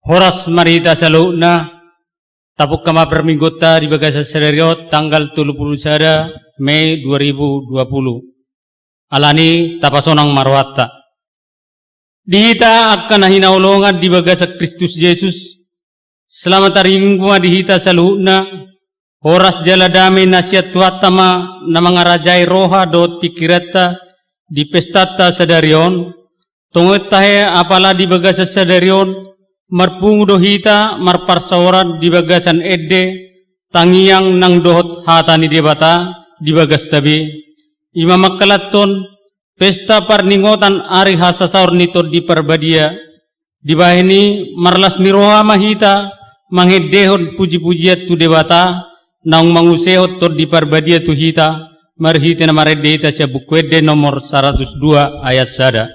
Horas marita saluna tapuk kama perminggota di Bagasa Sadariot tanggal 30 Mei 2020. Alani tapasonang marwata. Dihita akan hinaulongan di Bagasa Kristus Yesus. Selamat hari Minggu dihita saluna. Horas jala dame nasihat tuatama na mga rajay roha dot pikirata di pestata Sadarion. Tungut tahe apala di Bagasa Sadarion. Marpungudo hita marparsawaran di bagasan edde tangiyang nang dohot hatani debata di bagas tabi ima makalaton pesta parningotan ari hasasaur nito di perbadia di bahini marlas niroha mahita mangeddehon puji-pujiat tu debata nang mangusehot to di perbadia tu hita marhite na maredde hita sa bukwede nomor 102 ayat sada.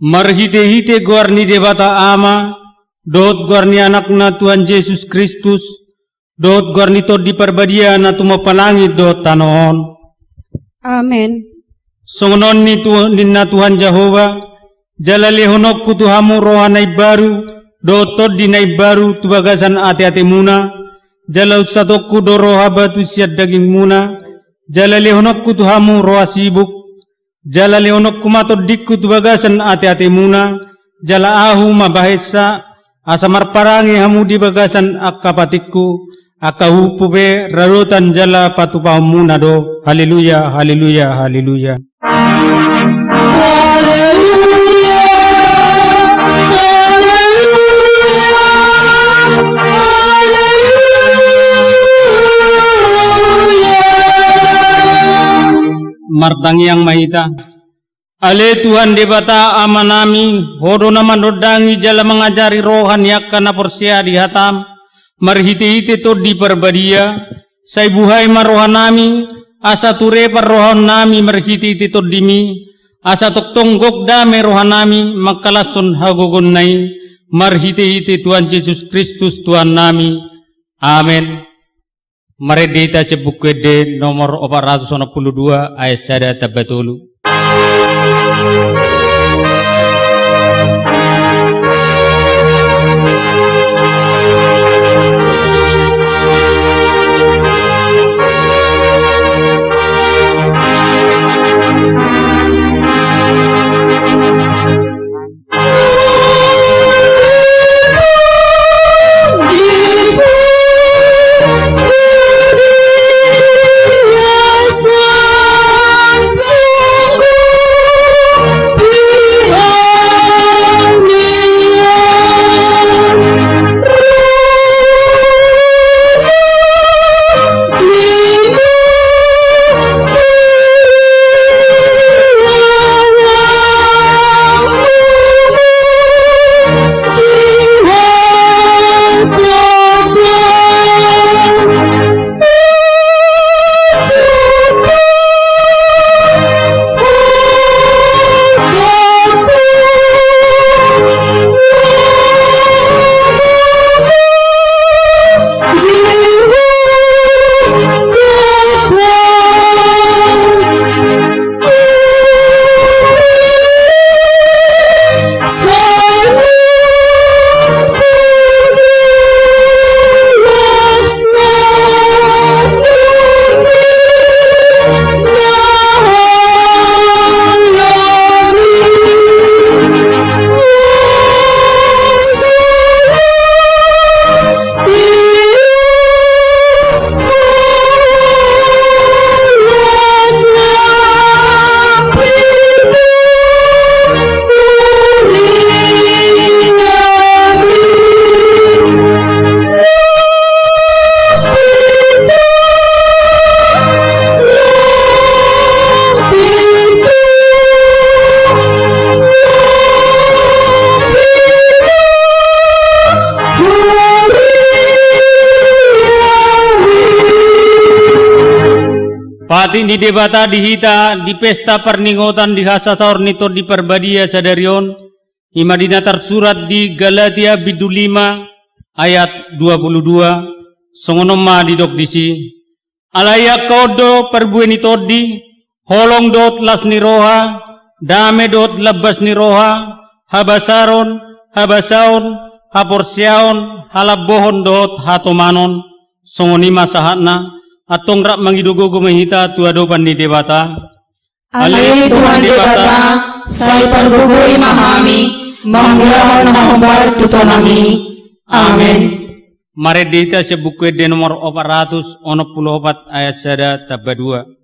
Marhite-hite guarni debata ama, dot guarni anak na Tuhan Yesus Kristus, dot guarni to di perbadia na tumapalangi dot tanon. Amen. Songonon ni na Tuhan Jehova, jalali honok kutuhamu rohanay baru, dot to di nay baru tubagasan ate-ate muna, jalaw satokku do roha batu siat daging muna, jalali honok kutuhamu roha sibuk, jala leonok kumato dikku tubagasan ate-ate muna jala ahu mabahesa asamar parangi hamu di bagasan akapatikku akahupube rarutan jala patupahum muna do. Haleluya, haleluya, haleluya. Martangi yang mahita ale Tuhan debata amanami hodo naman rodangi jala mengajari rohan yakana porsia di hatam marhite-hite to di perbadia say buhay marohanami asa ture parrohan nami marhite-hite to dimi asa toktonggok dame rohanami makalason hagogon nai marhite-hite Tuhan Yesus Kristus Tuhan nami. Amen. Maredita sa bukwede nomor 462 ayat sada tabatulu. Sungguh Pati di debata dihita di pesta perningotan di hasator nito di perbadia sadarion. Imadina tersurat di Galatia bidu 5 ayat 22. Songonoma di dok disi. Alaya kodo perbueni todi. Holong dot las ni roha. Dame dot labas ni roha. Habasaron, habasaon, haporsiaon, halabohon dot hatomanon. Songonima sahatna. Atong rak mangidugo mahita tuadopan ni debata. Ali Tuhan debata, say pergugui mahami, manggulahon na humbar tutonami. Amen. Mari dita sa buku de nomor 464 ayat sada tabba 2.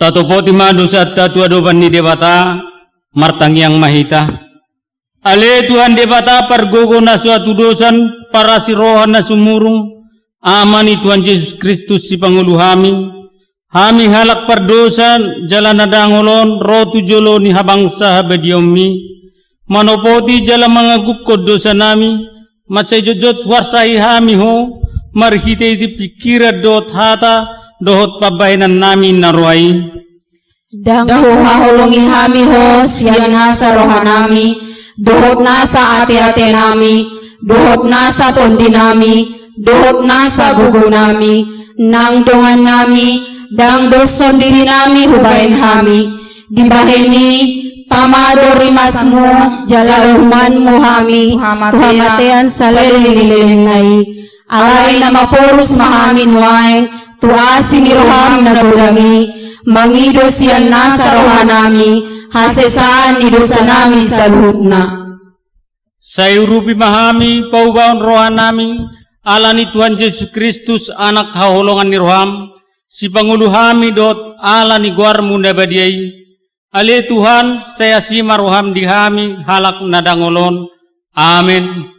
Tatopo timadu satta tuadopan ni debata martang yang mahita. Ale Tuhan debata pergogo na suatu dosan para sirohan na sumurung. Amani Tuhan Yesus Kristus si Pangulu hami. Hami halak perdosan jalan nadangolon rotu jolo ni habangsa habadiomi. Manopoti jalan mangagup ko dosa nami. Macay jojot warsai hami ho. Marhite di pikirat dot hata. Dohot pabainan namin naruay. Dangho hahulungi hami ho siyan nasa rohanami. Dohot nasa ate-ate nami. Dohot nasa tondi nami. Dohot nasa gugu nami. Nang dongan nami. Dang doson diri nami hubain hami. Dibaheni tamado rimasmu. Jalaluman muhami. Tuhamatean salilililingay. Alay na mapurus mahamin wain. Tuasi ni roham na gulangi, mangido siyan nasa rohanami, hasesaan ni dosa nami sa luhut na. Sa urupi mahami, paubaon rohanami, ala ni Tuhan Yesus Kristus anak hahulungan ni roham, si Pangulo hami dot ala ni guar munda badiay. Ale Tuhan, saya si maroham di hami halak nadangolon. Amin.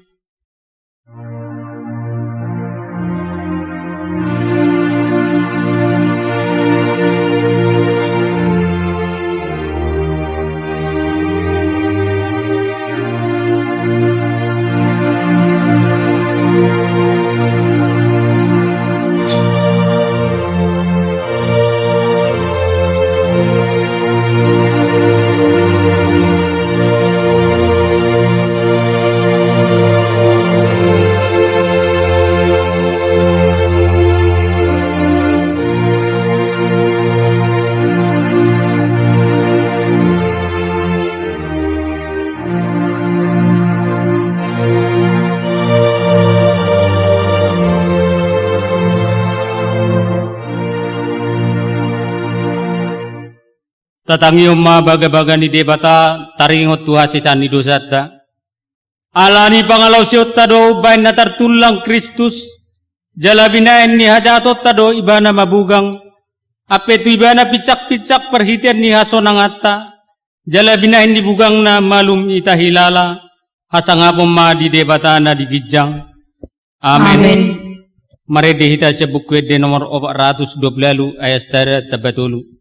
tatangi umma baga-baga ni debata taringot tuha sisani dosata. Alani pangalaw siyot tado bain na tartulang Kristus. Jalabinain ni hajatot tado ibana mabugang. Apetu ibana picak-picak perhitian ni hasonangata. Jalabinain ni bugang na malum itahilala. Hasangapom ma di debata na digijang. Amen. Mari dihita sa bukwet de nomor 412 ayat tara tabatulu.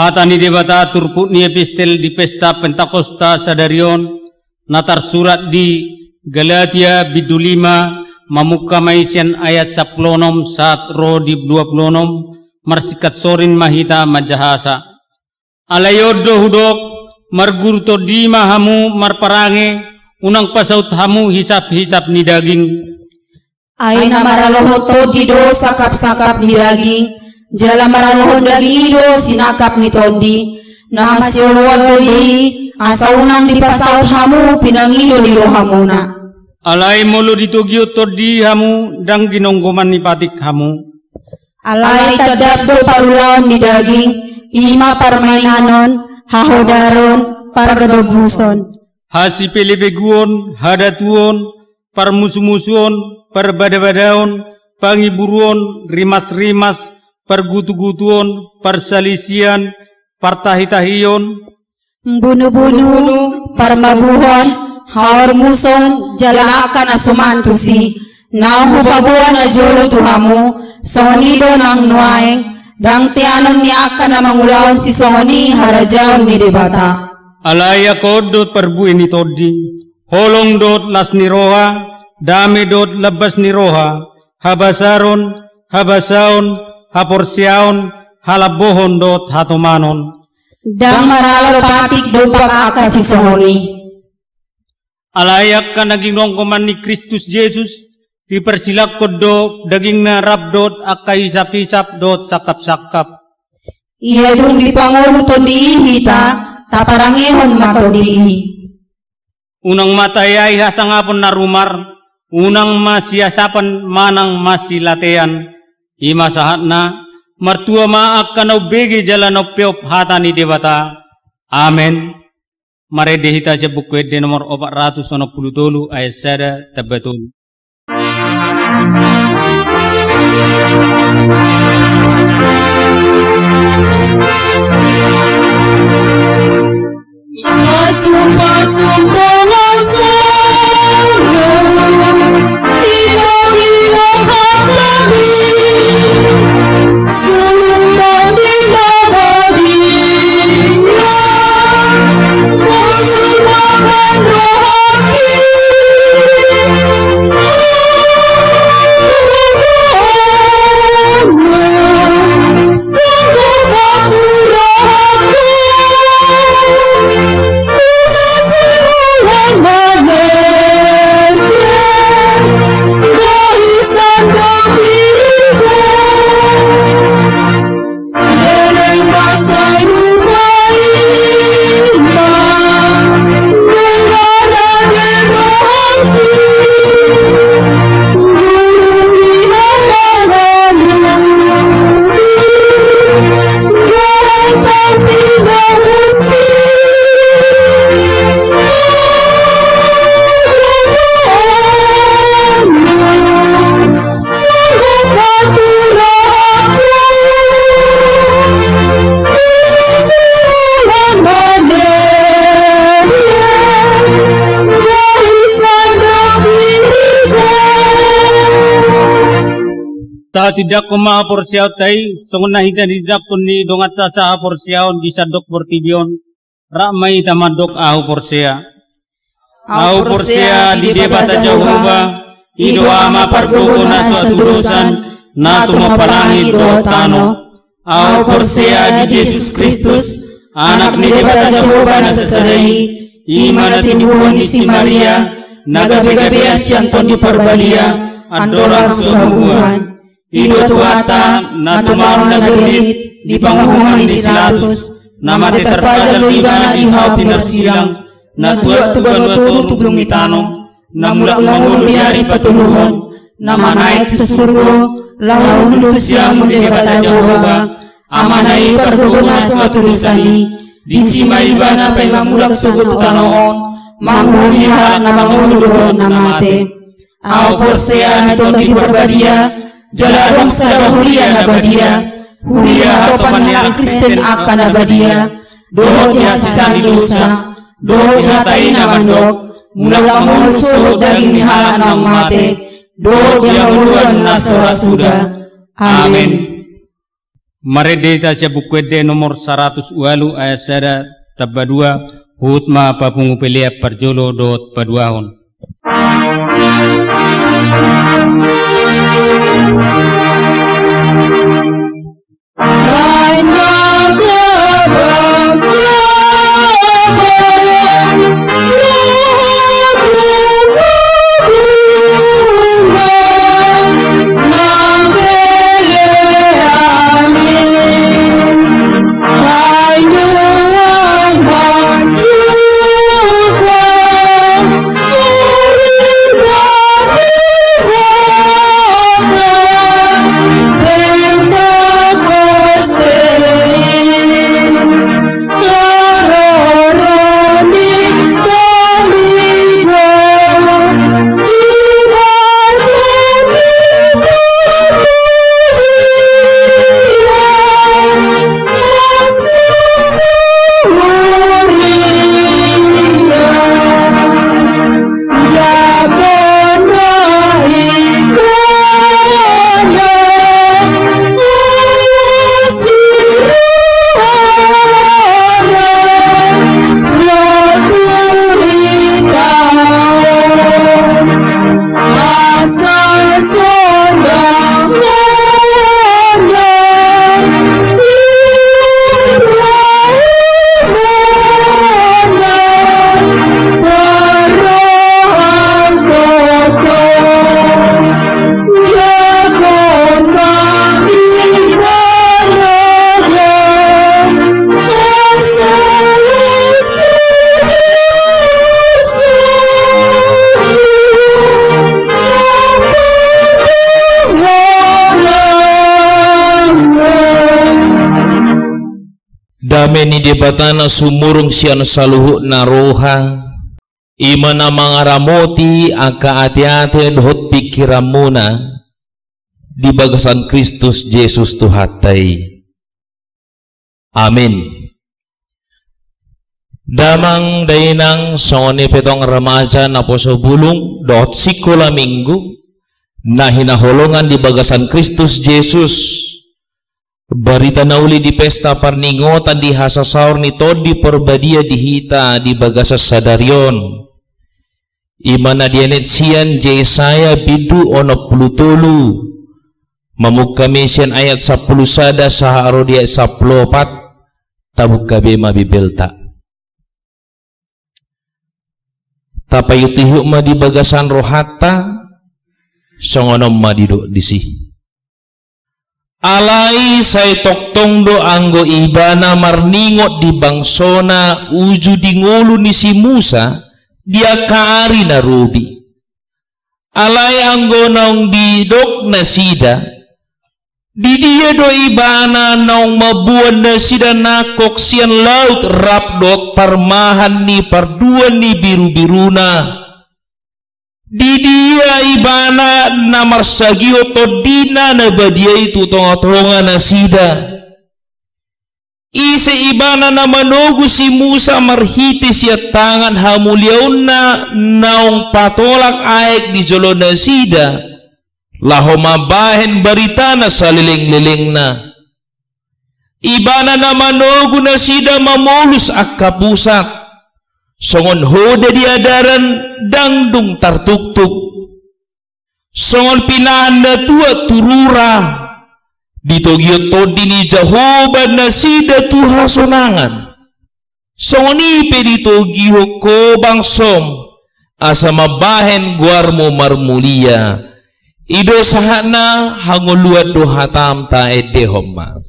Hatani debata turput ni epistel di pesta Pentakosta Sadarion natar surat di Galatia bidulima mamuka maisian ayat 10 saat ro di 20 marsikat sorin mahita majahasa alayodo hudok margurto di mahamu marparange unang pasaut hamu hisap-hisap ni daging aina maralohoto dido sakap-sakap ni daging jala maralohon dagido sinakap ni tondi na masyoluan dodi asaunang di pasaut hamu pinangido di rohamuna alay molo ditugyo todi hamu dang ginonggoman ni patik hamu alay tadabdo parulaon ni daging ima parmainanon hahodaron pargadobuson hasi pelebeguon hadatuon parmusu-musuon perbada-badaon pangiburuon rimas-rimas pergutu-gutuon, perselisian, partahitahiyon, bunuh-bunuh, parmabuhon, haor muson, jalaakan asumantusi, nahupabuan na jolo tuhamu, sonido ng nuaeng, dang tianon ni akan na mangulaon si soni harajaon ni debata. Alaya kod dot perbuin ni todi, holong dot las ni roha, dami dot labas ni roha, habasaron, habasaon, haporsiaon halabohon dot hatumanon dang maralo patik do pakaka si sohoni alayak ka naging nongkoman ni Kristus Jesus dipersilak ko do daging na rap dot akahisap-hisap dot sakap-sakap iya dong dipangulo to diihita taparangehon mato diihi unang matayay hasangapon na rumar unang masiyasapan manang masilatean ima sahat na martua maak kanau begi jalan opiop hata ni debata. Amen. Mari dihita sa bukwet di nomor 413 ayat sada tabatul. Sungguh tidak kuma porsiaw tay songon nahita tidak kunni dongata sa porsiaw gisadok portibion ramai tamadok au porsia di debata Jehovah ido ama parguguna suatu dosan na tumapalangi do tano au porsia di Yesus Kristus anak ni debata Jehovah na sasadai imana tinuhon ni si Maria nagabe-gabean siyanton di Parbalia andorang suhabuhan ido tuata na tumarong nagalit di panguhuman ni Silatus na matiterpazal do ibana di hao pinarsilang na tuga-tuga tublong itano na mulak-mulak biari patuluhon na manaik sa surgo lahun siya muli kata Jehovah amanay parguguna sa tulusani di sima ibana pa'y mamulak sugot tanoon manghunihan na manghuluhon na mate au porsean ito di Parbadia jalarong sa huria na badia huria atau panhalang Kristen akan na badia dohot ya sisang dosa dohot hatain na mandok mula mulusuhod daging nihalan ng mate dohot ya huluan na surasuda. Amen. Maredeta siya bukwede nomor 108 ayat sada tabadua hutma papungupelia parjolo dot paduahon. Dame ni debatana sumurung sian saluhu na roha imana mangaramoti aka ati-ati dohot pikiramuna di bagasan Kristus Yesus Tuhatay. Amin. Damang dainang songoni petong remaja na poso bulung dohot sikula minggu na hinaholongan di bagasan Kristus Yesus. Barita na uli di pesta parningotan di hasasaur ni Tod di Parbadia dihita di bagasas sadaryon. Imana dianet siyan Jesaya bidu ono plutulu. Mamuk kami siyan ayat 10 sada saha arodia 14 tabuk kabe mabibelta. Tapayutihu ma di bagasan rohata songonom madido disi. Alai say toktong do anggo ibana marningot di bangsona uju di ngulu ni si Musa dia kaari na rubi. Alai anggo naong di dok na sida di dia do ibana naong mabuan na sida nakok sian laut rapdot parmahan ni parduan ni biru-biruna. Di dia ibana na marsagio to dina na badia itu tonga-tonga na sida. Ise ibana na manogu si Musa marhiti siya tangan hamuliaw na naong patolak aek di jolo na sida. laho mabahen baritana sa liling-liling na. Ibana na manogo na sida mamulus akka pusat, songon hoda diadaran dangdung tartuktuk, songon pinahan na tua turura, dito gyotod ni Jehovah na sida tuha sonangan, songon ipe dito giho ko bangsom, asa mabahen guarmo marmulia, ido sahana hanguluad do hatam ta edehoma.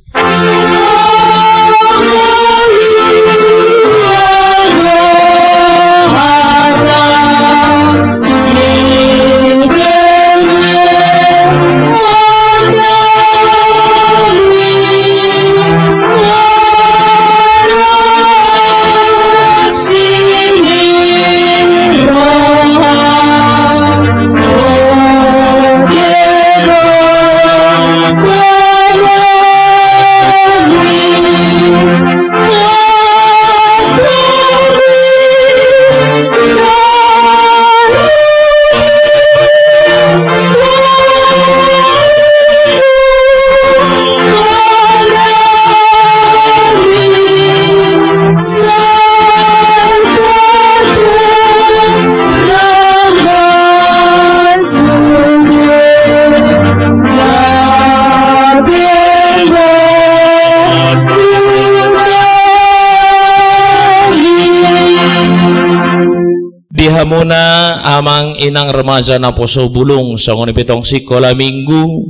Muna amang inang remaja na poso bulong sa ngunipitong sikola minggu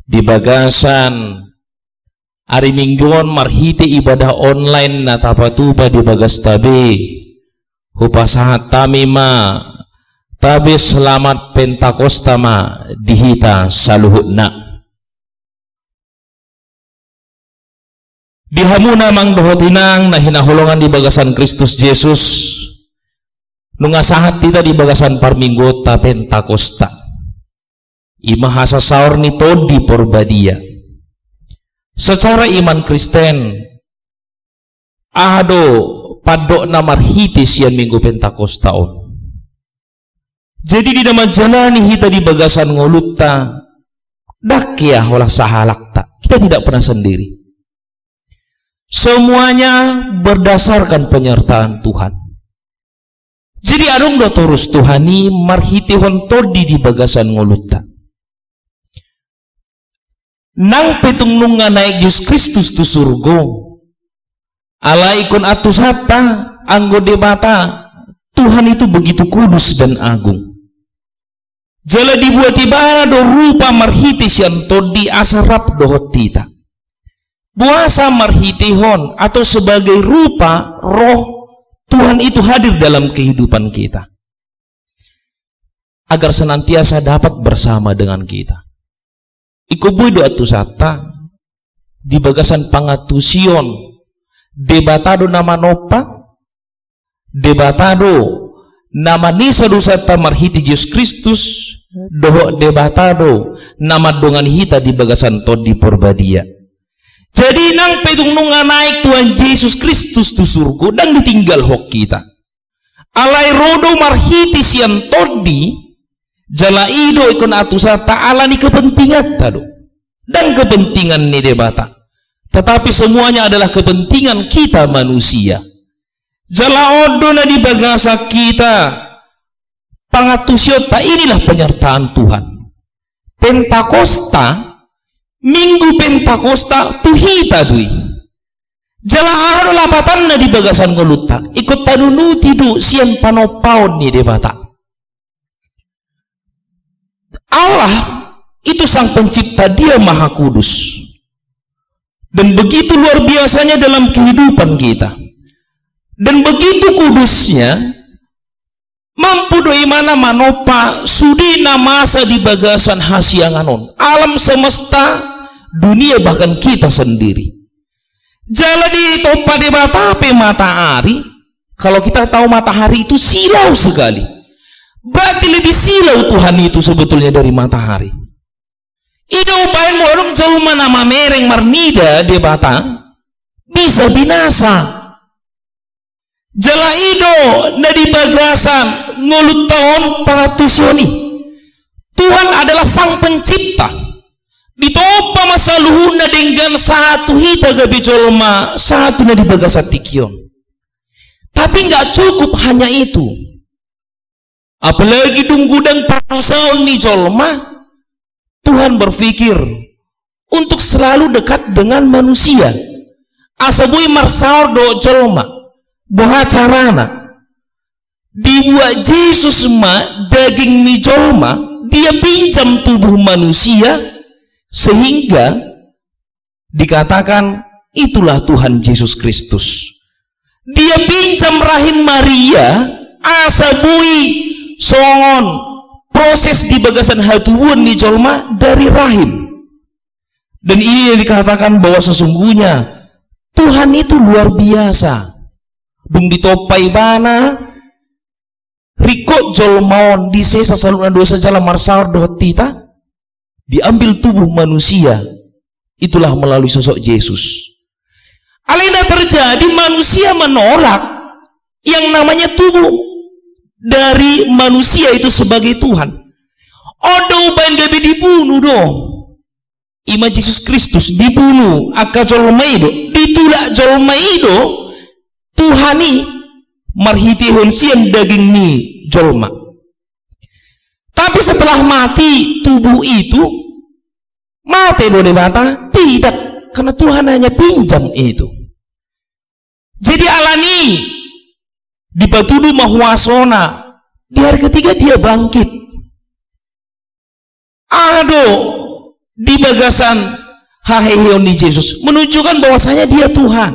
di bagasan ari mingguan marhiti ibadah online na tapatupa di bagas tabi hupasahat tami ma tabi selamat Pentakosta ma dihita saluhut na dihamuna mang dohotinang na hinahulungan di bagasan Kristus Yesus nung asahat kita di bagasan parminggo ta Pentakosta imahasa saur nito di porbadia secara iman Kristen ado padok na marhitis yan minggu Pentakosta on jadi di nama jalani kita di bagasan ngulut ta dakya olah sahalak ta kita tidak pernah sendiri semuanya berdasarkan penyertaan Tuhan. Jadi arung do torus Tuhani marhiti hontodi di bagasan ngoluta. Nang petung nunga naik Yesus Kristus tu surgo. Ala ikon atus hata anggo debata Tuhan itu begitu kudus dan agung. Jala dibuat ibara do rupa marhiti sian todi asarap dohot tita. Buasa marhiti hon atau sebagai rupa roh Tuhan itu hadir dalam kehidupan kita agar senantiasa dapat bersama dengan kita. Ikubuy do atusata di bagasan pangatusion debatado nama nopa debatado nama nisa dosata marhiti Yesus Kristus doho debatado nama dongan hita di bagasan tod di porbadia. Jadi nang pedung nunga naik Tuhan Yesus Kristus tu surga dan ditinggal hok kita. Alai rodo marhiti sian todi jala ido ikon atusata ala ni kepentingan tado dan kepentingan ni debata. Tetapi semuanya adalah kepentingan kita manusia. Jala odo na di bagasa kita pangatusyota inilah penyertaan Tuhan. Pentakosta Minggu Pentakosta tuhita dui. Jala aro lapatan na di bagasan ngoluta. Ikut tanunuti du sian panopaon ni debata. Allah itu sang pencipta, dia maha kudus. Dan begitu luar biasanya dalam kehidupan kita. Dan begitu kudusnya mampu doi mana manopa sudi namasa di bagasan hasianganon. Alam semesta dunia bahkan kita sendiri. Jala di topa di matape matahari. Kalau kita tahu matahari itu silau sekali, berarti lebih silau Tuhan itu sebetulnya dari matahari. Ida upayan mo orang jauh mana mamereng marnida di bata bisa binasa. Jala ido na di bagasan ngulut tahun para tusyoni Tuhan adalah sang pencipta. Ditopa masa luhuna dengan satu hita gabi jolma, satu na di bagasat tikion. Tapi nggak cukup hanya itu. Apalagi dunggudang parusaon ni jolma, Tuhan berpikir untuk selalu dekat dengan manusia. Asabui marsaor do jolma, boha carana. Dibuat Yesus ma daging ni jolma, dia pinjam tubuh manusia, sehingga dikatakan itulah Tuhan Yesus Kristus. Dia pinjam rahim Maria, asabui songon proses di bagasan hatuan ni jolma dari rahim. Dan ini dikatakan bahwa sesungguhnya Tuhan itu luar biasa. Dung ditopai bana rikot jolmaon di sesa saluran dosa jalan marsar dohotita, diambil tubuh manusia, itulah melalui sosok Yesus. Alena terjadi manusia menolak yang namanya tubuh dari manusia itu sebagai Tuhan. Odo uban gabi dibunuh dong. Ima Yesus Kristus dibunuh, aka jolmaido, ditulak jolmaido, Tuhani marhiti honsian daging ni jolma. Tapi setelah mati tubuh itu mati do debata? Tidak, karena Tuhan hanya pinjam itu. Jadi alani dipatudu mahwasona, di hari ketiga dia bangkit. Ado di bagasan haheheon ni Yesus menunjukkan bahwasanya dia Tuhan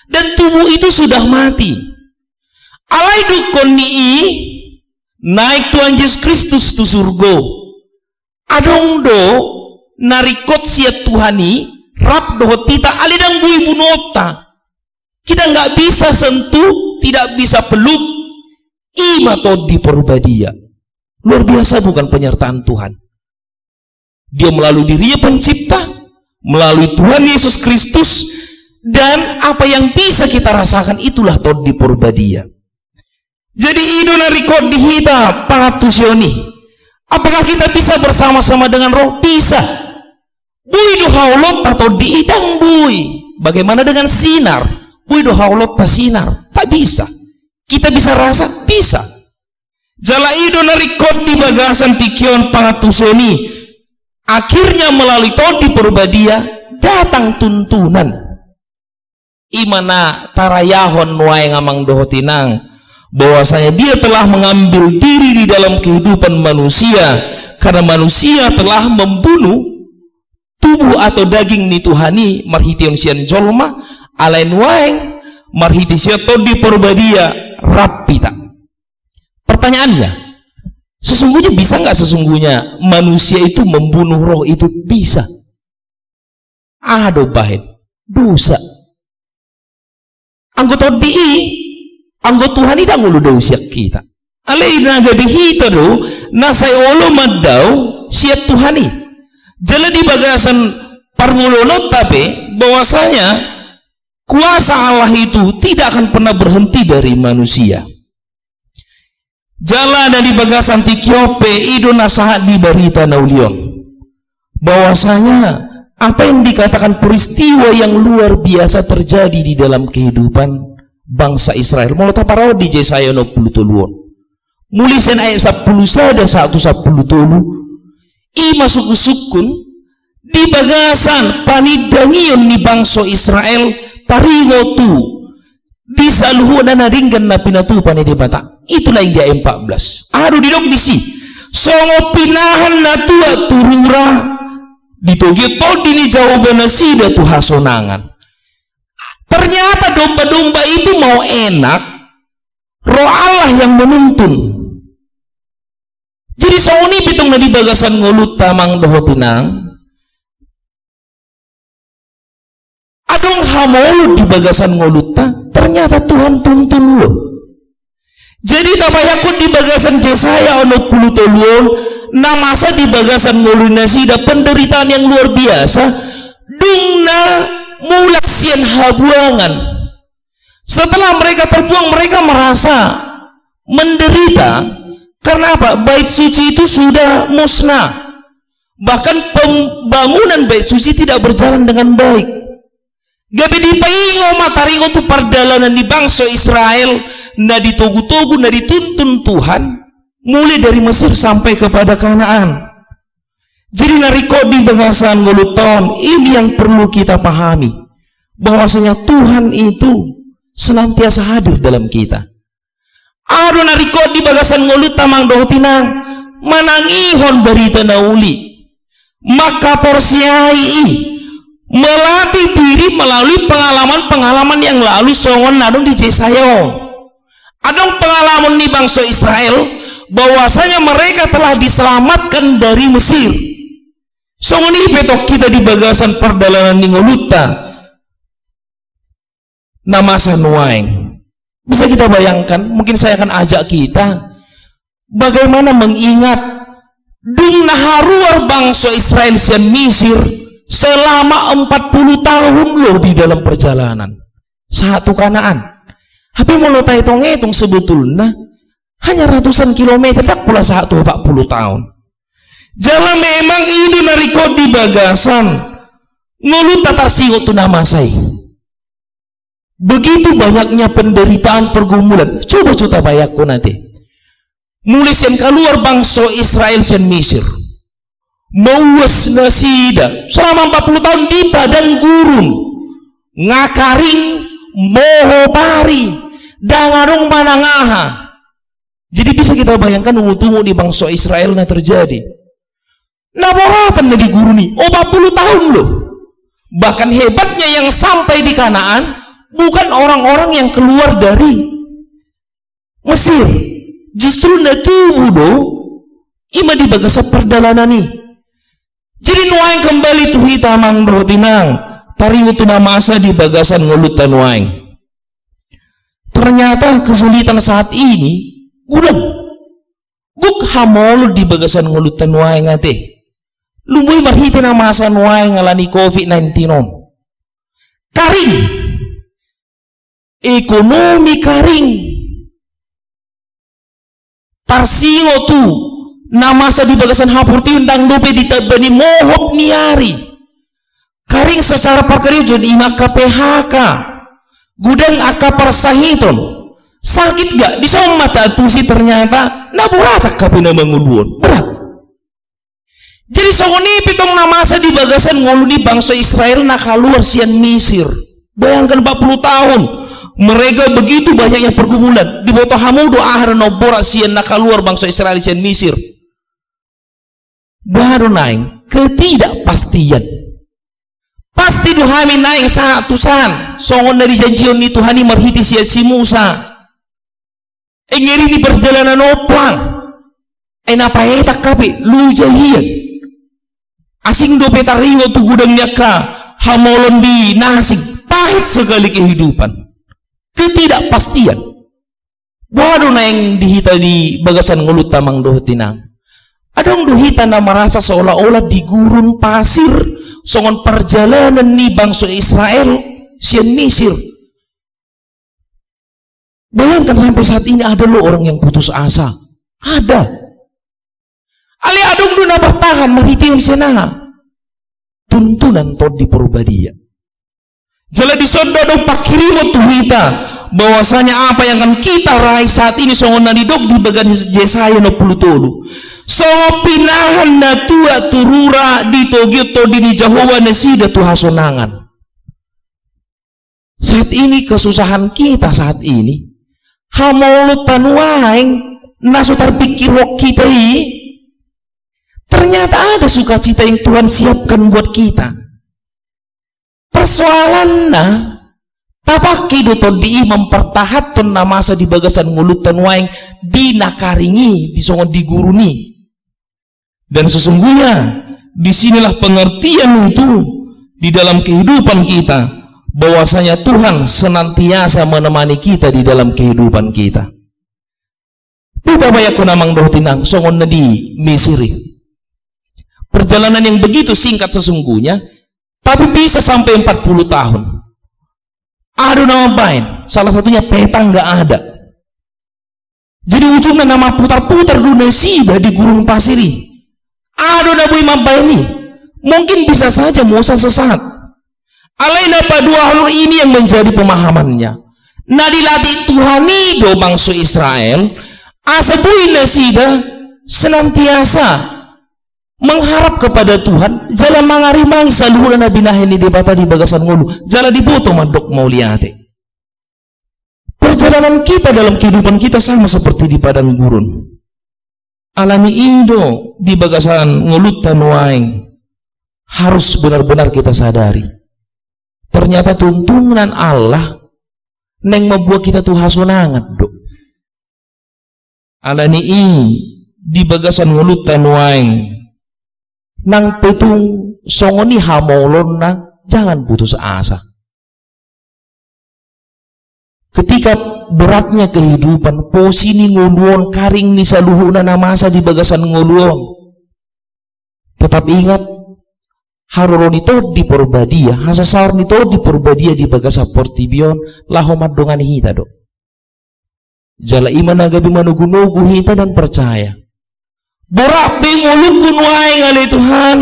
dan tubuh itu sudah mati. Alai dukon ni naik Tuhan Yesus Kristus tu surga. Adong do narikot siat Tuhani rap dohotita alidang bui bunota. Kita nggak bisa sentuh, tidak bisa peluk. Ima todi porbadia. Luar biasa bukan penyertaan Tuhan. Dia melalui dirinya pencipta, melalui Tuhan Yesus Kristus, dan apa yang bisa kita rasakan itulah todi porbadia. Jadi idona rikot dihita pangatusioni. Apakah kita bisa bersama-sama dengan roh? Bisa. Bui do haulot atau diidang bui. Bagaimana dengan sinar? Bui do haulot ta sinar? Tak bisa. Kita bisa rasa? Bisa. Jala idona rikot di bagasan tikion pangatusioni. Akhirnya melalui todi porbadia datang tuntunan. Imana tarayahon wae ngamang dohotinang bahwasanya dia telah mengambil diri di dalam kehidupan manusia karena manusia telah membunuh tubuh atau daging ni Tuhani marhition sian jolma alain waeng marhiti sia todi porbadia rapita. Pertanyaannya, sesungguhnya bisa nggak sesungguhnya manusia itu membunuh roh itu? Bisa. Aduh bahin dosa anggota anggota Tuhan tidak ngulu do siak kita. Alai naga dihita do nasai olo madau siak Tuhani. Jala di bagasan parmulono tapi bahwasanya kuasa Allah itu tidak akan pernah berhenti dari manusia. Jala dari bagasan tikiope ido nasahat di barita naulion bahwasanya apa yang dikatakan peristiwa yang luar biasa terjadi di dalam kehidupan bangsa Israel. Mulai parau di Yesaya 60 tuluan. Mulisen ayat 10 sada 110 tulu. Ima suku-sukun di bagasan panidangion ni bangsa Israel taringo tu di saluhu dan naringgan na pinatu panidibata. Itulah yang dia 14. Aduh didok disi. Songo pinahan na tua turura ditogi todi ni jawaban sida tu hasonangan. Ternyata domba-domba itu mau enak, roh Allah yang menuntun. Jadi sauni pitung na di bagasan ngulut tamang dohotinang. Adong hamulut di bagasan nguluta, ternyata Tuhan tuntun lo. Jadi tabayakut di bagasan Yesaya 60 tuluan, namasa di bagasan ngulunasida penderitaan yang luar biasa, dungna mulak sian habuangan. Setelah mereka terbuang, mereka merasa menderita Karena apa? Bait suci itu sudah musnah. Bahkan pembangunan bait suci tidak berjalan dengan baik. Gabi di paingo mataringo tu perdalanan di bangsa Israel, na ditogu-togu, na dituntun Tuhan, mulai dari Mesir sampai kepada Kanaan. Jadi nariko di bagasan nguluton, ini yang perlu kita pahami, bahwasanya Tuhan itu senantiasa hadir dalam kita. Ado nariko di bagasan ngulut tamang dohotinang, manangihon berita nauli, maka porsiai melatih diri melalui pengalaman-pengalaman yang lalu songon nadong di Jesayo. Adong pengalaman di bangsa Israel bahwasanya mereka telah diselamatkan dari Mesir. Songon ini petok kita di bagasan perdalanan di nguluta nama sanuaing. Bisa kita bayangkan, mungkin saya akan ajak kita bagaimana mengingat dung naharuar bangsa Israel sian Mesir selama 40 tahun loh di dalam perjalanan satu Kanaan. Tapi mau hitung-hitung sebetulnya hanya ratusan kilometer, tak pula 140 tahun. Jalan memang ini nariko di bagasan ngulut tatar singo tu nama saya. Begitu banyaknya penderitaan pergumulan. Coba bayakku nanti. Mulai sian keluar bangsa Israel sian Mesir. Mauas nasida selama 40 tahun di padang gurun. Ngakaring moho pari dangarung manangaha. Jadi bisa kita bayangkan ungu-ungu di bangsa Israel na terjadi. Naboratan na di guruni 40 tahun loh. Bahkan hebatnya yang sampai di Kanaan bukan orang-orang yang keluar dari Mesir, justru natubu do ima di bagasa perdalanan ini. Jadi nuaing kembali tuh hitamang dotinang tari utuna masa di bagasan ngulutan nuaing. Ternyata kesulitan saat ini gudang buk hamol di bagasan ngulutan nuaing ate. Lumui marhiti na masa nuaing ngalani COVID-19 on. Karing ekonomi karing tarsingo tu nama sa di bagasan hapurti undang dope ditabani mohok niari karing secara perkerja di maka PHK gudang akapar sahiton sakit gak di sama mata tusi ternyata naburatak kapi na manguluan berat. Jadi songoni pitong nama sa di bagasan nguluni bangsa Israel nakaluar sian Mesir. Bayangkan 40 tahun mereka begitu banyaknya pergumulan di bawah hamudo ahar nobora sian nakaluar bangsa Israel sian Mesir. Baru naing ketidakpastian. Pasti duhami naing satusan songon dari janjion ni Tuhani marhiti sian si Musa. Engeri di perjalanan opang. Enapa etak kape lu jahian. Asing do petaringo tu gudangnya ka hamolon di nasing pahit sekali kehidupan. Ketidakpastian. Waduh na yang dihita di bagasan ngulut tamang dohotinang. Adong dohita na merasa seolah-olah di gurun pasir songon perjalanan ni bangsa Israel sian Mesir. Bayangkan sampai saat ini ada lo orang yang putus asa. Ada. Ali adong duna bertahan maritim siana. Tuntunan to di Purbadia. Jala di sondo dong pakirimo tuhita bahwasanya apa yang akan kita raih saat ini songon nadidok di bagian Yesaya 60. Songo pinahan na tua turura di togito di Jahowa nasida tuhasonangan. Saat ini kesusahan kita saat ini hamolutan waing nasutar pikir wok kita ini ternyata ada sukacita yang Tuhan siapkan buat kita. Persoalannya tapaki duto di mempertahatkan namasa di bagasan ngulutan waing di nakaringi di songon di guruni. Dan sesungguhnya disinilah pengertian itu di dalam kehidupan kita bahwasanya Tuhan senantiasa menemani kita di dalam kehidupan kita. Kita banyak namang dohtinang songon na di Mesiri. Perjalanan yang begitu singkat sesungguhnya, tapi bisa sampai 40 tahun. Aduh nama bain, salah satunya peta nggak ada. Jadi ujungnya nama putar-putar dunia sida di gurun pasiri. Aduh nabui mampai ini. Mungkin bisa saja Musa sesat. Alaina dua hal ini yang menjadi pemahamannya. Nah dilatih Tuhan do bangsa Israel. Asabui nasida senantiasa mengharap kepada Tuhan. Jalan mangarimang saluran nabi nahini di bata di bagasan ngulu. Jalan diboto mandok mau liate. Perjalanan kita dalam kehidupan kita sama seperti di padang gurun. Alami indo di bagasan ngulut tanuaing. Harus benar-benar kita sadari. Ternyata tuntunan Allah neng membuat kita tuh hasonangat dok. Alani di bagasan ngulut tanuaing. Nang petung songoni hamolon na jangan putus asa. Ketika beratnya kehidupan, posini nguluon karing ni saluhuna na masa di bagasan nguluon. Tetap ingat, haroron itu di porbadia, hasasar itu di porbadia di bagasa portibion, lahomat dongan hita dok. Jala iman agabi manugunugu hita dan percaya. Borak binguluk kunwai ngali Tuhan.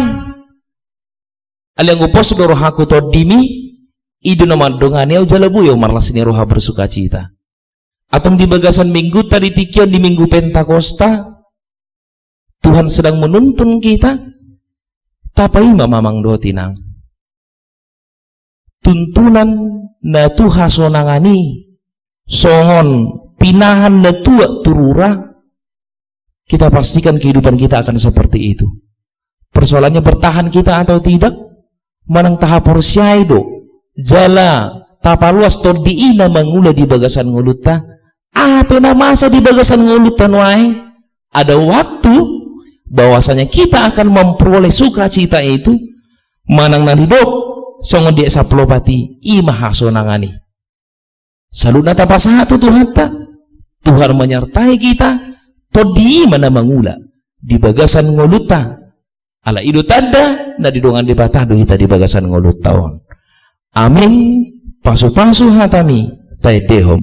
Aliang upos doro haku to dimi. Idu naman dongannya jalabu yo marlas ni roha bersuka cita. Atong di bagasan minggu tadi tikion di minggu Pentakosta, Tuhan sedang menuntun kita. Tapai mamang do tinang. Tuntunan na tuha sonangani, songon pinahan na tua turura. Kita pastikan kehidupan kita akan seperti itu. Persoalannya bertahan kita atau tidak, manang tahap porsiai do. Jala tapaluas to diina mangula di bagasan nguluta. Apa na masa di bagasan ngulutan wae? Ada waktu bahwasanya kita akan memperoleh sukacita itu manang naridok songon dia saplopati imah sonangani. Saluna tapa satu Tuhan ta. Tuhan menyertai kita to di mana mangula di bagasan nguluta. Ala idu tanda na didongan di batado hita di bagasan ngulutaon. Amin. Pasu-pasu hatami tay dehom.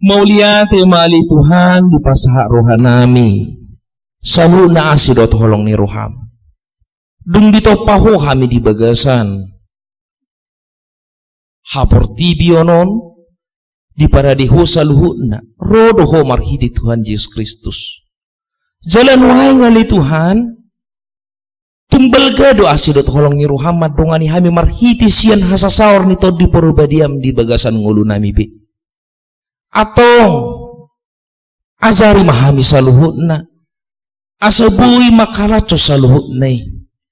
Maulia temali Tuhan di pasahak rohanami salu na asidot holong ni roham dung dito paho kami di bagasan haportibionon di paradiho saluhuna rodo ho marhiti Tuhan Yesus Kristus jalan wae ngali Tuhan tumbal gado asidot holong ni roham madongani kami marhiti sian hasasawar nito di porobadiam di bagasan ngulu nami be atong ajari mahami saluhutna asabui makalaco saluhutna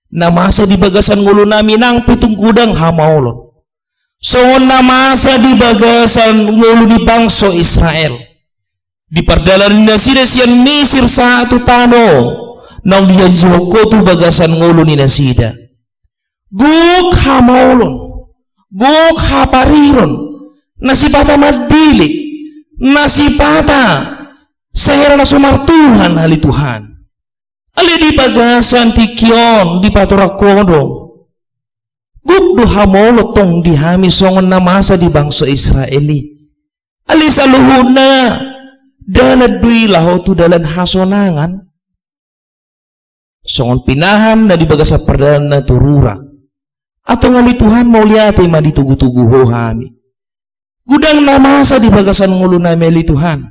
namasa di bagasan ngulu nami nang pitung gudang hamaulon songon namasa di bagasan ngulu ni bangso Israel di pardalanan nasida sian Mesir satu tano nang dia joko tu bagasan ngulu ni nasida guk hamaulon guk hapariron nasibata madilik nasipata sehera na sumar Tuhan hali Tuhan ali di bagasan tikion di paturakodo gugdo hamolo tong dihami songon na masa di bangsa Israeli ali saluhuna dalad dui laho tu dalan hasonangan songon pinahan na di bagasa perdana turura atau ngali Tuhan mau lihat ma ditugu-tugu ho hami gudang namasa di bagasan ngulu nami ali Tuhan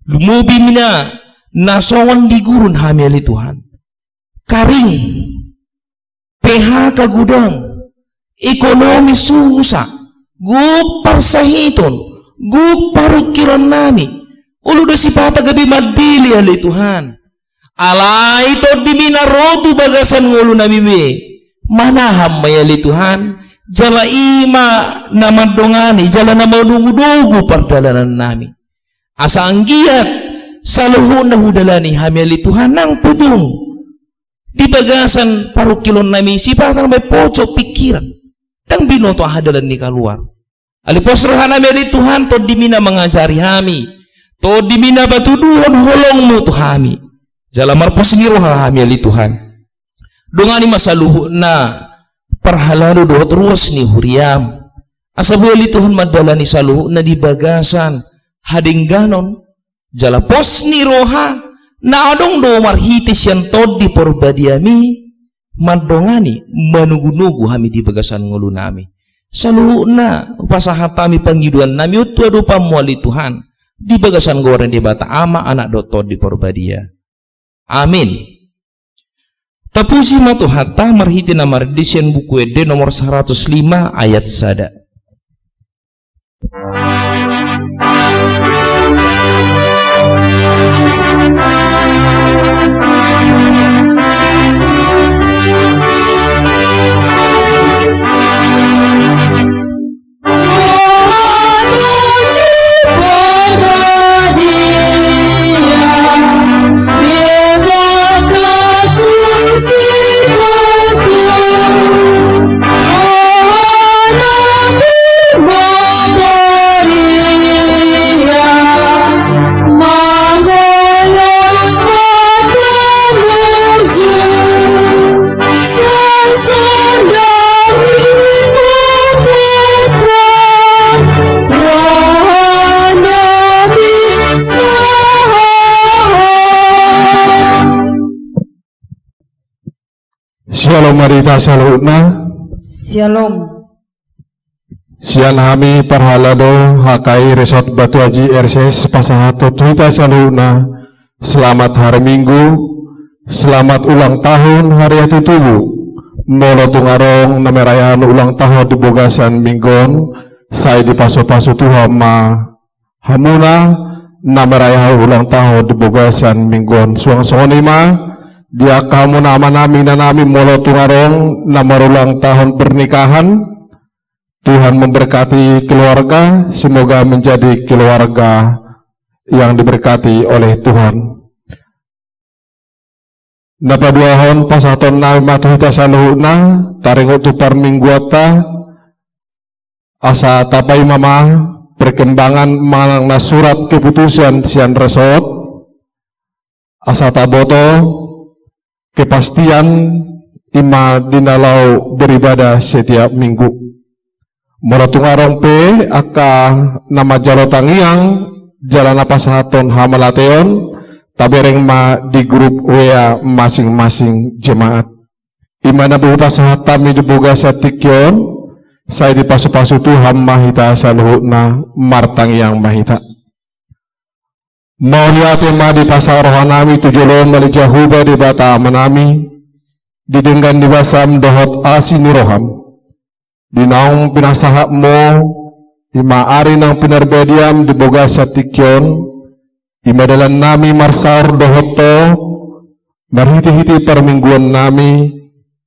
lumubi mina nasongon di gurun hami ali Tuhan karing PHK gudang ekonomi susah guk parsahiton guk parukiran nami ulu dasipata gabi madili ali Tuhan alai to dimina rotu bagasan ngulu nami be manaham mayali Tuhan jala ima nama dongani jala nama dugu-dugu perdalanan nami asa anggiat saluhun nahudalani hamili Tuhan nang putung di bagasan parukilon nami sipatang may pocok pikiran tang binoto hadalan ni kaluar alipos rohana meli Tuhan to dimina mengajari hami to dimina batuduhon holongmu to hami jala marpos ni roha hamili Tuhan dongani masaluhu na parhalalo dohot ruas ni huriam asabuli Tuhan madalani saluhu na di bagasan hading ganon jala pos ni roha na adong do marhitis yan tod di porbadiami madongani manugu-nugu hami di bagasan ngulu nami saluhu na pasahatami panggiduan nami utu adu pamuali Tuhan di bagasan goreng di bata ama anak do tod di porbadia amin. Tapusi matu hatta marhiti na mardisyan buku ede nomor 105 ayat sada. Shalom marita salutna. Shalom. Sian hami parhalado hakai resort Batu Haji RCS pasahato tuita salutna. Selamat hari Minggu, selamat ulang tahun hari itu tubuh. Molo tungarong namerayan ulang tahun di Bogasan Minggon. Saya di paso-paso Tuhan ma hamuna namerayan ulang tahun di Bogasan Minggon. Suang sonima. Dia kamu nama nami dan nami molo tungarong nama ulang tahun pernikahan. Tuhan memberkati keluarga, semoga menjadi keluarga yang diberkati oleh Tuhan. Napa duahon pasaton nami matuhita saluhna taringot tupar mingguata asa tapai mama perkembangan manang na surat keputusan sian resort asa taboto kepastian ima dinalau beribadah setiap minggu. Moratungarong pe aka nama jalotangiang jalan apa sahaton hamalateon tabereng ma di grup WA masing-masing jemaat. Imana berupa sahatami di boga satikyon saya di pasu-pasu Tuhan mahita saluhutna martangiang mahita. Mau lihat ma di pasar rohanami tujulon malijahuba di bata manami didenggan di basam dohot asini roham di naung pinasahak mo ima ari nang pinarbediam di boga satikyon ima dalan nami marsar dohoto marhiti-hiti permingguan nami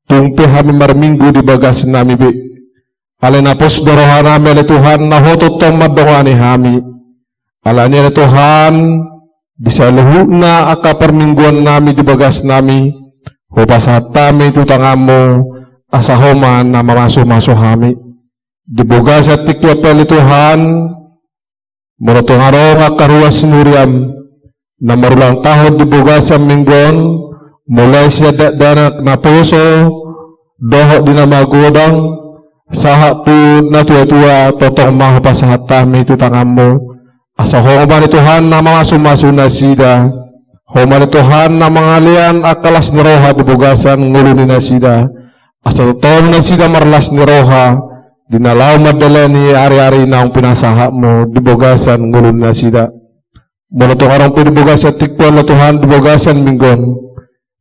tungpe hami marminggu di bagas nami bi alenapos dorohanami ale Tuhan nahoto tong madongani hami alanya Tuhan bisa luhukna aka permingguan nami di bagas nami hopasatami itu tangamu asahoma nama masuk-masuk hami di bagas atikya peli Tuhan morotongarong aka ruas nuriam nama ulang tahun di bagas mingguan mulai siadak danak naposo dohok di nama godang sahak tu natua-tua totong mah hopasatami itu tangamu asahoma ni Tuhan nama masuk-masuk nasida Homali Tuhan na mangalian akalas ni roha dibugasan ngulu ni nasida. Asal totoo na sida marlas ni roha dinalaw madala ni ari-ari na ang pinasaha mo dibugasan ngulu ni nasida. Mula itong arang pinibugasan tikpuan na Tuhan dibugasan minggon.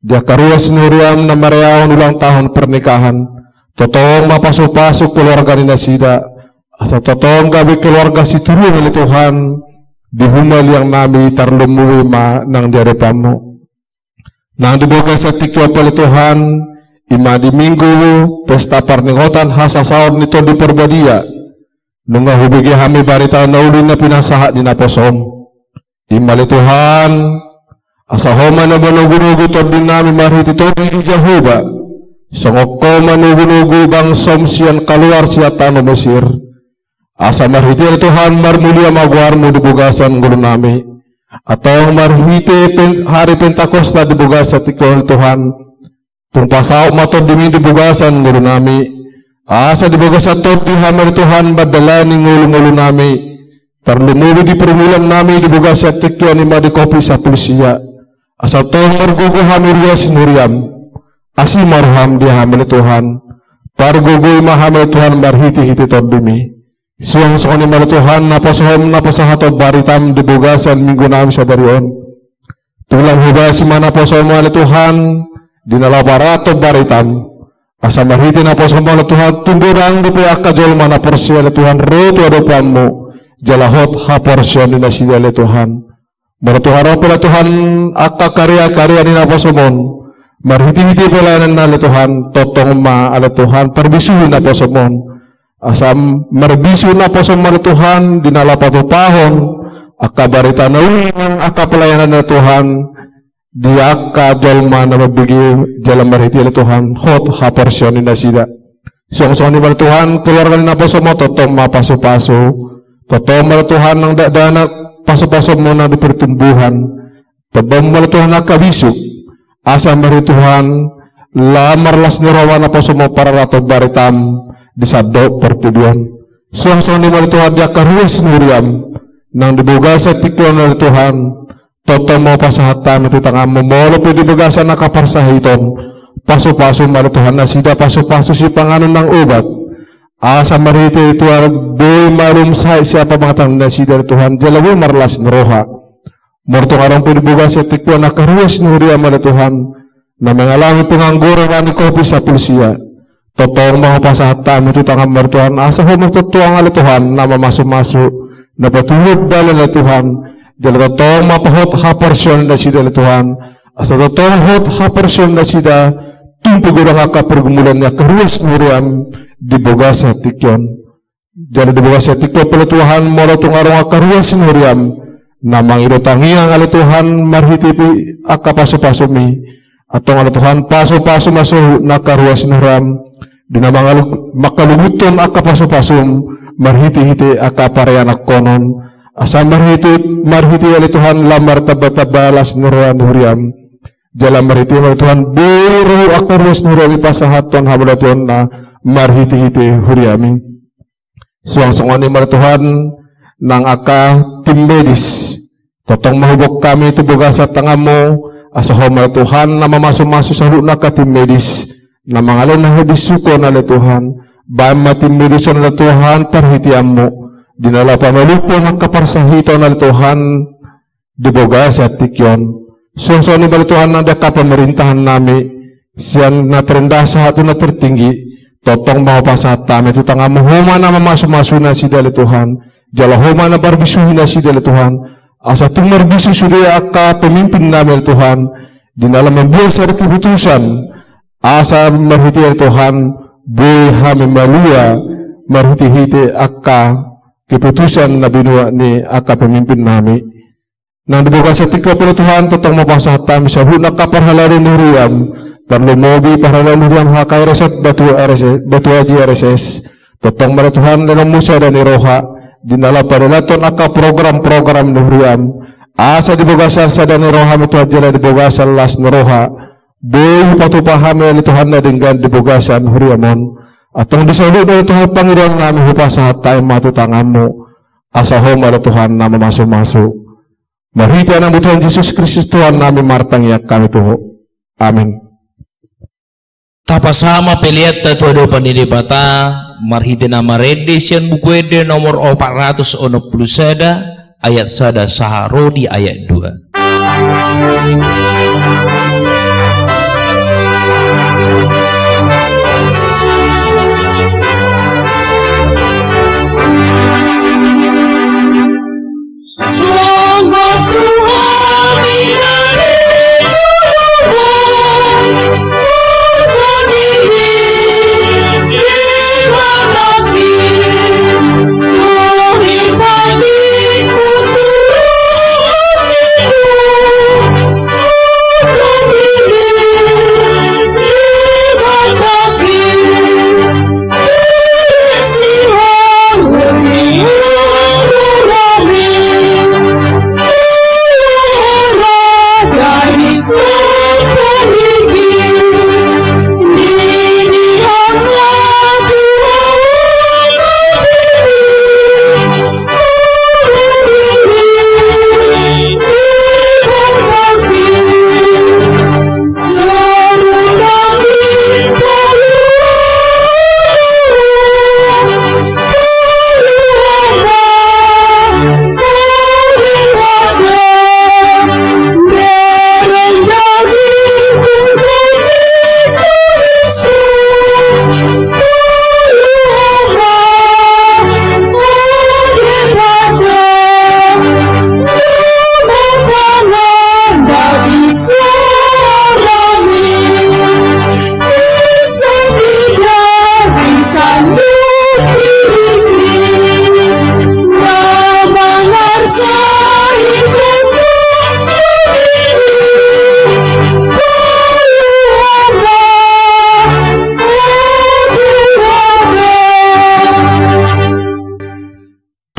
Dia karuas nuriam na mariahon ulang tahun pernikahan. Totoong mapasok-pasok keluarga ni nasida. Asal totoong gabi keluarga si turun ni Tuhan di humal yang nami tarlumuwi ma nang diarepan mo. Nang dibugasan tikpuan pala Tuhan ima di minggu pesta parningotan hasa sahur nito di perbadia nunga hubigi hami barita na ulin na pinasaha di naposom imali Tuhan asa homa na manugunugu to din namin marhiti to di Jehovah songok ko manugunugu bang somsian kaluar siya tano Mesir asa marhiti Tuhan marmulia magwar mo dibugasan gulo nami atong marhiti hari Pentakosta dibugasan tikol Tuhan tumpasaw matod dimi dibugasan ngulo nami asa dibugasan to di hamar Tuhan badala ni ngulo nami tarlumuwi di permulan nami dibugasan tikyo ni madikopi sa pulsiya asa to margugo hamirya sinuriam asi marham di hamar Tuhan pargugo mahamar Tuhan marhiti-hiti to dimi suang ni mar Tuhan napasahat baritam dibugasan minggu nami sa darion tulang hubasi mana posahom ni Tuhan dinalaparato baritam asa marhiti na posahom ni Tuhan tundurang di akajol mana porsiya ni Tuhan roto adopanmu jalahot ha porsiya ni nasida ni Tuhan maratuharo pala Tuhan akka karya-karya ni naposomon marhiti-hiti pelayanan na ni Tuhan totong ma ala Tuhan perbisuhin na posomon asam marbisu na posomon ni Tuhan dinalapatupahon akka barita na uwi akka pelayanan na Tuhan dia ka jolma na mabigi jalan marhiti ni Tuhan hot ha porsyon ni nasida song-song ni Tuhan keluarga ni naposo mo totong mapaso-paso totong mal Tuhan ng dana paso-paso mo na di pertumbuhan tobong mal Tuhan na kabisuk asa marhiti Tuhan lamarlas ni rawa na poso mo para rato baritam di sabdo pertuduan song-song ni Tuhan dia karuas nuriam nang dibugasan tikon ni Tuhan toto mo pasahatan iti tanga momolo pwede bagasan nakaparsahiton paso-paso mali Tuhan na sida paso-paso si panganon ng ubat asa marito ito boy marumsay siya pamangatang na sida Tuhan jalawi marlas naroha morto karang pwede bagasan tikon nakaruas nuriya mali Tuhan na mengalami pengangguro ni kopi sa pulsiya totong mga pasahatan ito tanga mali Tuhan asa ho magtutuang ali Tuhan na mamaso-maso na patulog dala na Tuhan jala totong mapahot ha porsyon na sida ni Tuhan asa totong hot ha porsyon na sida tumpugurang aka pergumulan niya karuas nuriam dibogas sa tikyon jala dibogas sa tikyon pala Tuhan mora itong arong akaruas nuriam na mangirutangi ang ala Tuhan marhitipi aka paso-paso mi atong ala Tuhan paso-paso maso na karuas nuriam di na makaluguton aka paso-paso marhiti-hiti aka parayanak konon asa marhiti ali Tuhan lamar tabatabalas nuruan huriam jala marhiti ali Tuhan buru akarus nuruan ipasahaton hamula Tuhan na marhiti-hiti huriami suang-suang ni mar Tuhan nang aka tim medis totong mahubok kami ito bugas sa tanga mo asa homar Tuhan na mamaso-maso sa luna ka tim medis na mangalon na hadisuko na ali Tuhan ba matim medis na ali Tuhan parhitiam mo dinala pamalupo ng kaparsahito na Tuhan dibogas at tikyon sungso ni Tuhan na daka pamerintahan nami siyan na terendah sa hato na tertinggi totong mga pasata ito tanga mohoma na mamaso-maso na si dali Tuhan jala homa na barbisuhin na si dali Tuhan asa itong marbisu sudia ka pemimpin namin Tuhan dinala mambuhay sa kiputusan asa marhiti Tuhan buhay hami maluya marhiti-hiti akka keputusan na binua ni aka pemimpin nami nang dibuka sa tikla pala Tuhan totong mapasahatan sa hunak kaparhalaro ni Riyam tarlumobi parhalaro ni Riyam hakay resot batu aji RSS totong mara Tuhan na Musa dan ni Roha dinala paralaton aka program-program ni Riyam asa dibuka sa dan ni Roha mutu ajala dibuka sa las ni Roha boy patupahami ni Tuhan na dinggan dibuka sa Riyamon atong disalut na Tuhan Panginoon namin hupasahat tayo matutangan mo asa ho mara Tuhan na mamaso-maso Marhiti anak Tuhan Yesus Kristus Tuhan nami martang ya kami Tuhan. Amin. Tapasama pelihat tatuado panidibata marhiti nama redesian bukuede nomor 460 ayat sada saharodi ayat 2.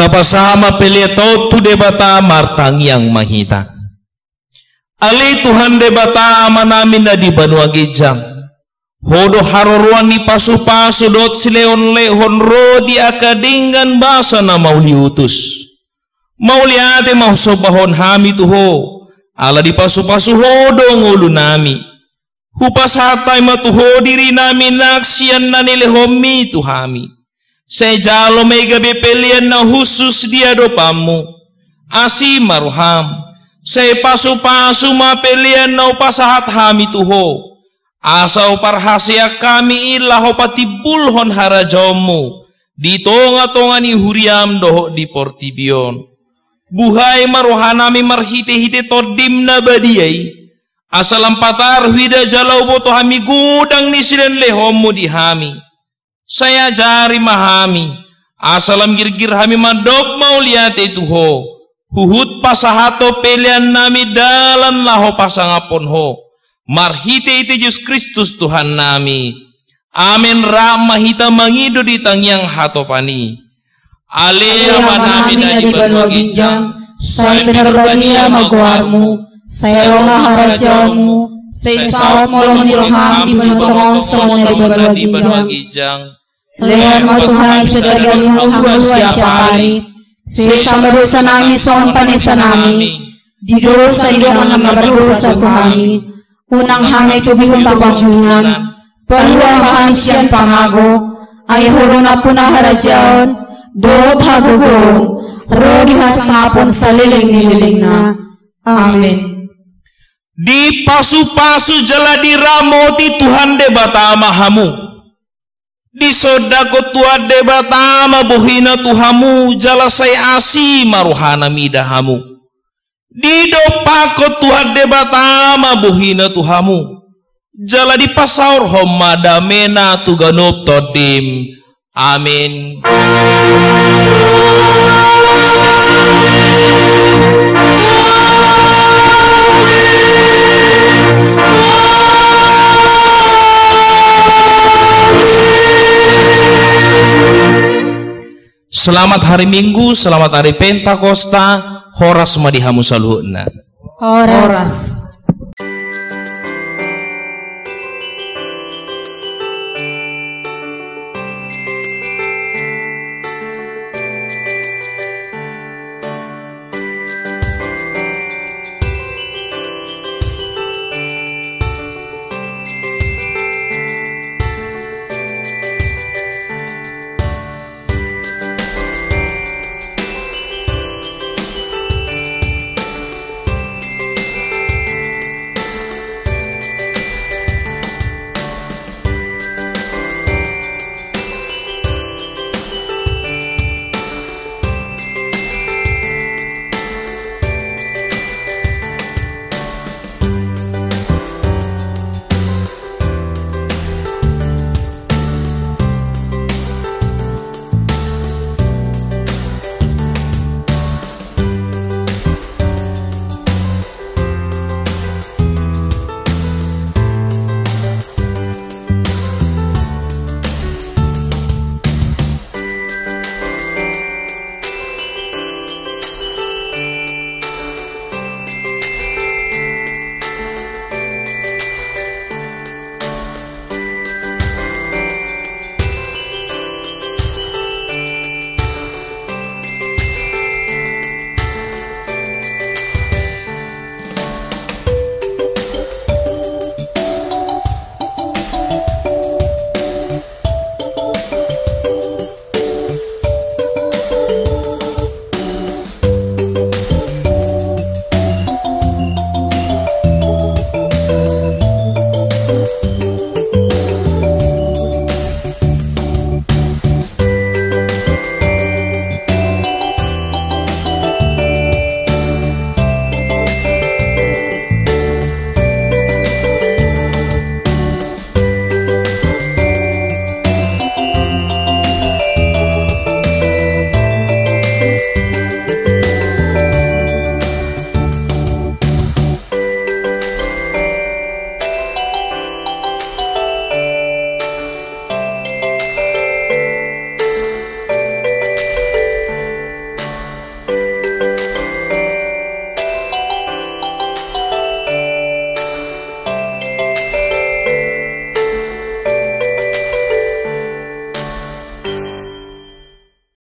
Tapasama peleto tu debata martang yang mahita. Ali Tuhan debata amanamin na di banua gijang. Hodo harorwan ni pasu-pasu dot sileon lehon ro di akadingan basa na mauli utus. Mauli ate mahsobahon hami tuho. Ala di pasu-pasu hodo ngulu nami. Hupas hatay matuho diri nami naksian na nilehomi tuhami. Saya jalo may gabi pelian na husus dia dopamu. Asi maruham. Saya pasu-pasu mapelian na upasahat hami tuho. Asa uparhasya kami ilaho patibulhon harajomu. Di tonga-tonga ni huriam doho di portibion. Buhay maruhanami marhite-hite todim na badiyay. Asalam patar huida jalaw boto hami gudang ni silen lehomu di hami. Saya jari mahami, asalam girgir hami mandok mau lihat itu ho, huhut pasahato pelian nami dalam laho pasangapon ho, marhite itu Yesus Kristus Tuhan nami, amin ramah hita mangido di tangyang hatopani, alea manami dari banua ginjang, saya benar-benar maguarmu, saya roma harajamu, saya saat molong niroham di menutong semua di banua ginjang. Lehan mo Tuhan sedarian yung hangguan siya pari. Sesama dosa namin soon panesa namin. Di dosa di mga mabarusa Tuhani. Unang hangay tubihon pagpajunan. Paluang mahanisian pangago. Ay hulo na punaharajaon. Doot hagugon. Rodi hasapon sa liling-niling na. Amen. Di pasu-pasu jala di ramoti Tuhan debata mahamu. Di sodako tua debatama buhina tuhamu jalasai asi maruhana midahamu. Di dopako tua debatama buhina tuhamu jala di pasaur homada mena tuganop todim. Amin. Selamat hari Minggu, selamat hari Pentakosta, horas madihamu saluhna. Horas.